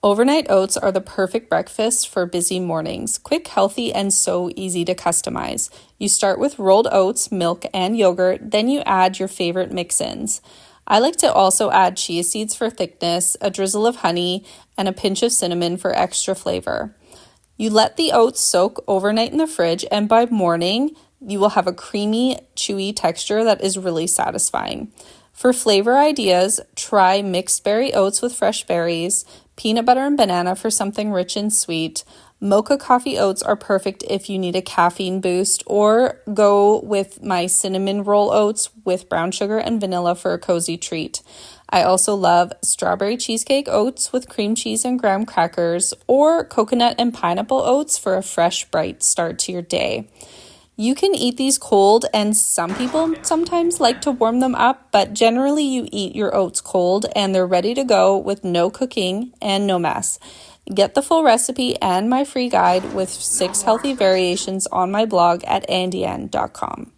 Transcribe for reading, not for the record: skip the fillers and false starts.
Overnight oats are the perfect breakfast for busy mornings. Quick, healthy, and so easy to customize. You start with rolled oats, milk, and yogurt, then you add your favorite mix-ins. I like to also add chia seeds for thickness, a drizzle of honey, and a pinch of cinnamon for extra flavor. You let the oats soak overnight in the fridge, and by morning, you will have a creamy, chewy texture that is really satisfying. For flavor ideas, try mixed berry oats with fresh berries, peanut butter and banana for something rich and sweet. Mocha coffee oats are perfect if you need a caffeine boost, or go with my cinnamon roll oats with brown sugar and vanilla for a cozy treat. I also love strawberry cheesecake oats with cream cheese and graham crackers, or coconut and pineapple oats for a fresh, bright start to your day. You can eat these cold, and some people sometimes like to warm them up, but generally you eat your oats cold and they're ready to go with no cooking and no mess. Get the full recipe and my free guide with 6 healthy variations on my blog at andyn.com.